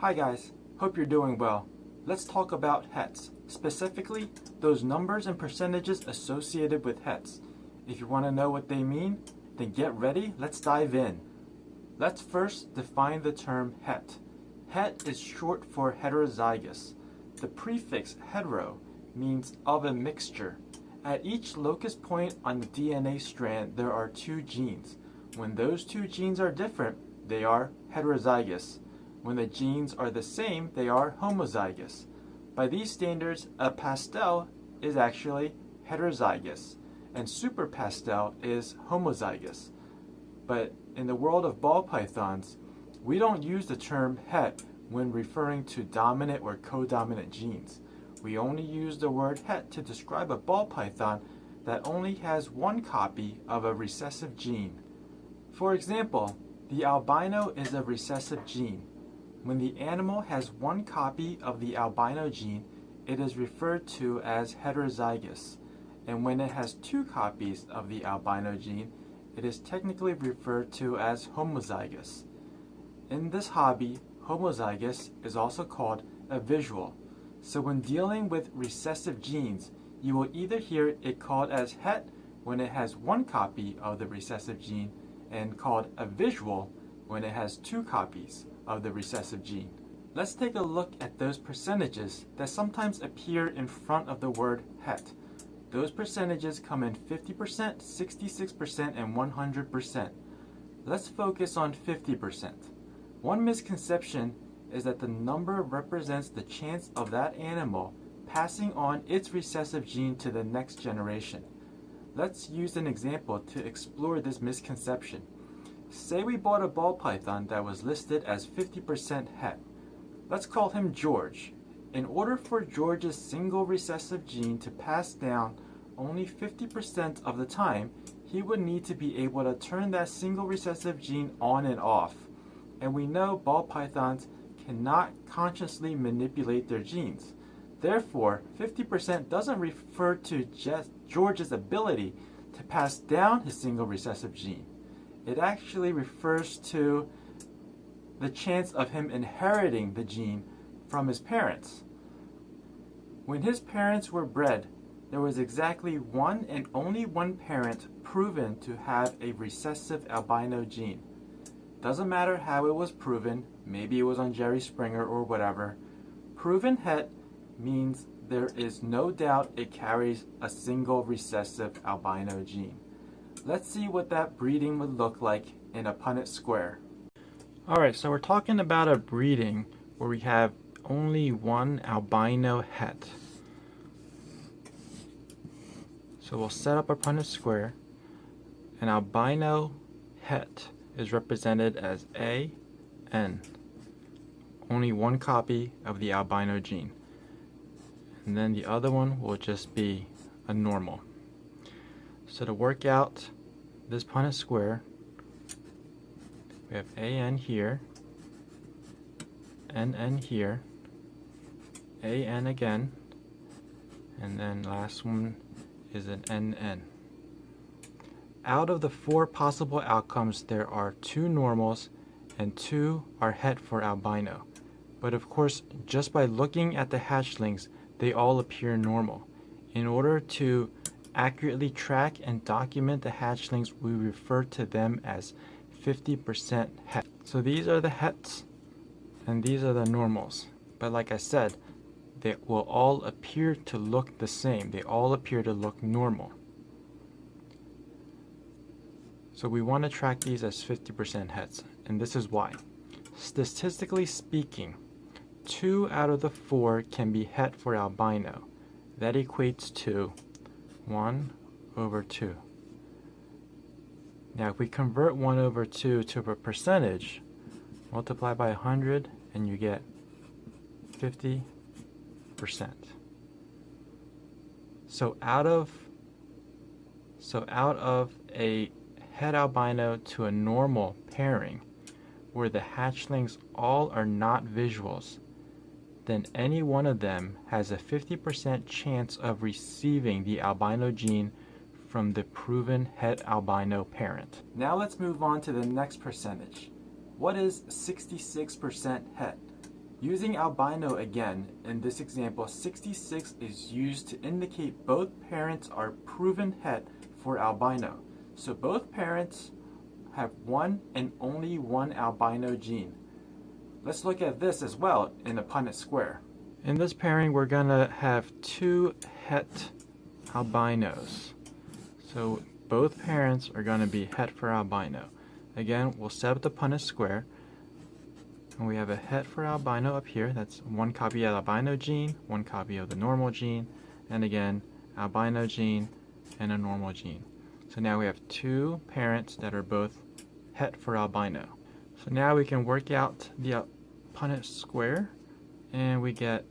Hi guys, hope you're doing well. Let's talk about Hets, specifically those numbers and percentages associated with Hets. If you want to know what they mean, then get ready, let's dive in. Let's first define the term Het. Het is short for heterozygous. The prefix hetero means of a mixture. At each locus point on the DNA strand, there are two genes. When those two genes are different, they are heterozygous. When the genes are the same, they are homozygous. By these standards, a pastel is actually heterozygous, and super pastel is homozygous. But in the world of ball pythons, we don't use the term het when referring to dominant or codominant genes. We only use the word het to describe a ball python that only has one copy of a recessive gene. For example, the albino is a recessive gene. When the animal has one copy of the albino gene, it is referred to as heterozygous. And when it has two copies of the albino gene, it is technically referred to as homozygous. In this hobby, homozygous is also called a visual. So when dealing with recessive genes, you will either hear it called as het when it has one copy of the recessive gene and called a visual when it has two copies of the recessive gene. Let's take a look at those percentages that sometimes appear in front of the word het. Those percentages come in 50%, 66%, and 100%. Let's focus on 50%. One misconception is that the number represents the chance of that animal passing on its recessive gene to the next generation. Let's use an example to explore this misconception. Say we bought a ball python that was listed as 50% het. Let's call him George. In order for George's single recessive gene to pass down only 50% of the time, he would need to be able to turn that single recessive gene on and off. And we know ball pythons cannot consciously manipulate their genes. Therefore, 50% doesn't refer to just George's ability to pass down his single recessive gene. It actually refers to the chance of him inheriting the gene from his parents. When his parents were bred, there was exactly one and only one parent proven to have a recessive albino gene. Doesn't matter how it was proven, maybe it was on Jerry Springer or whatever. Proven het means there is no doubt it carries a single recessive albino gene. Let's see what that breeding would look like in a Punnett square. Alright, so we're talking about a breeding where we have only one albino het. So we'll set up our Punnett square. An albino het is represented as AN. Only one copy of the albino gene. And then the other one will just be a normal. So to work out this Punnett square, we have AN here, NN here, AN again, and then last one is an NN. Out of the four possible outcomes, there are two normals and two are het for albino. But of course, just by looking at the hatchlings, they all appear normal. In order to accurately track and document the hatchlings, we refer to them as 50% het. So these are the hets and these are the normals. But like I said, they will all appear to look the same. They all appear to look normal. So we want to track these as 50% hets, and this is why. Statistically speaking, 2 out of the 4 can be het for albino. That equates to 1/2. Now if we convert 1/2 to a percentage, multiply by 100 and you get 50%. So out of a het albino to a normal pairing, where the hatchlings all are not visuals, then any one of them has a 50% chance of receiving the albino gene from the proven het albino parent. Now let's move on to the next percentage. What is 66% het? Using albino again, in this example, 66 is used to indicate both parents are proven het for albino. So both parents have one and only one albino gene. Let's look at this as well in the Punnett square. In this pairing, we're going to have two het albinos. So both parents are going to be het for albino. Again, we'll set up the Punnett square. And we have a het for albino up here. That's one copy of the albino gene, one copy of the normal gene, and again, albino gene and a normal gene. So now we have two parents that are both het for albino. So now we can work out the Punnett square, and we get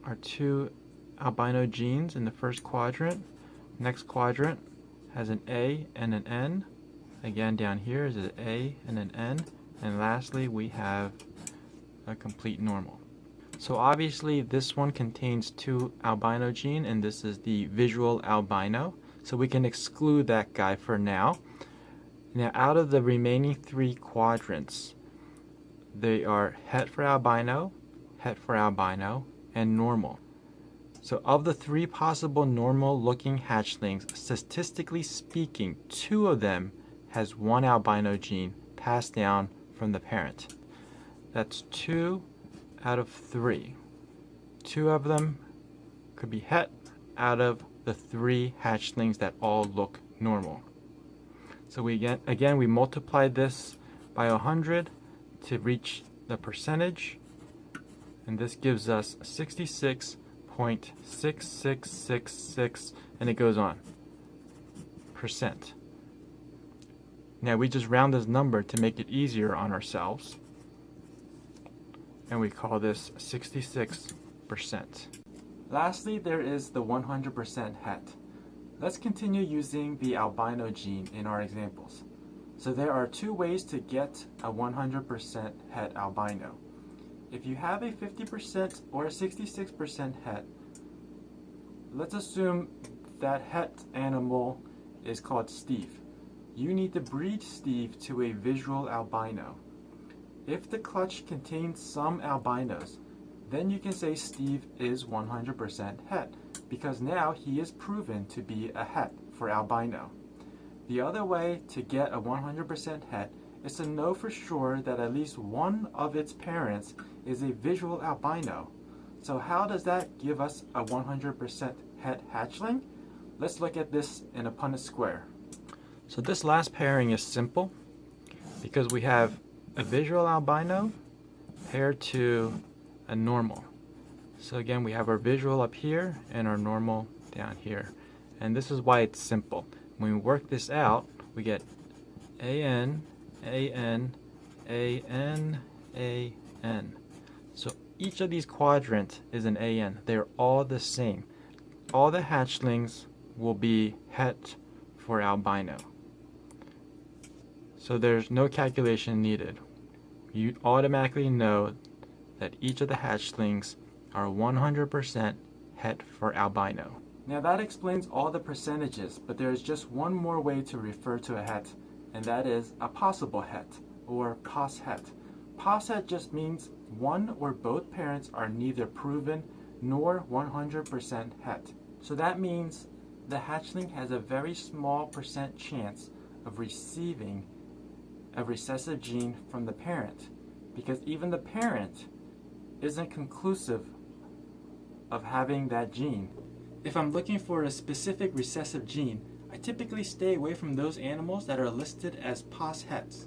our two albino genes in the first quadrant. Next quadrant has an A and an N. Again, down here is an A and an N. And lastly, we have a complete normal. So obviously this one contains two albino gene, and this is the visual albino. So we can exclude that guy for now. Now out of the remaining three quadrants, they are het for albino, and normal. So of the three possible normal looking hatchlings, statistically speaking, two of them has one albino gene passed down from the parent. That's 2 out of 3. 2 of them could be het out of the 3 hatchlings that all look normal. So we we multiply this by 100 to reach the percentage, and this gives us 66.6666, and it goes on percent. Now we just round this number to make it easier on ourselves, and we call this 66%. Lastly, there is the 100% het. Let's continue using the albino gene in our examples. So there are two ways to get a 100% het albino. If you have a 50% or a 66% het, let's assume that het animal is called Steve. You need to breed Steve to a visual albino. If the clutch contains some albinos, then you can say Steve is 100% het, because now he is proven to be a het for albino. The other way to get a 100% het is to know for sure that at least one of its parents is a visual albino. So how does that give us a 100% het hatchling? Let's look at this in a Punnett square. So this last pairing is simple because we have a visual albino paired to a normal. So again, we have our visual up here and our normal down here. And this is why it's simple. When we work this out, we get AN, AN, AN, AN. So each of these quadrants is an AN. They're all the same. All the hatchlings will be het for albino. So there's no calculation needed. You automatically know that each of the hatchlings are 100% het for albino. Now that explains all the percentages, but there is just one more way to refer to a het, and that is a possible het, or pos het. Pos het just means one or both parents are neither proven nor 100% het. So that means the hatchling has a very small percent chance of receiving a recessive gene from the parent, because even the parent isn't conclusive of having that gene. If I'm looking for a specific recessive gene, I typically stay away from those animals that are listed as pos hets.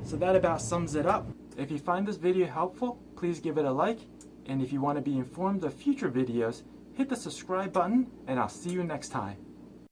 So that about sums it up. If you find this video helpful, please give it a like, and if you want to be informed of future videos, hit the subscribe button, and I'll see you next time.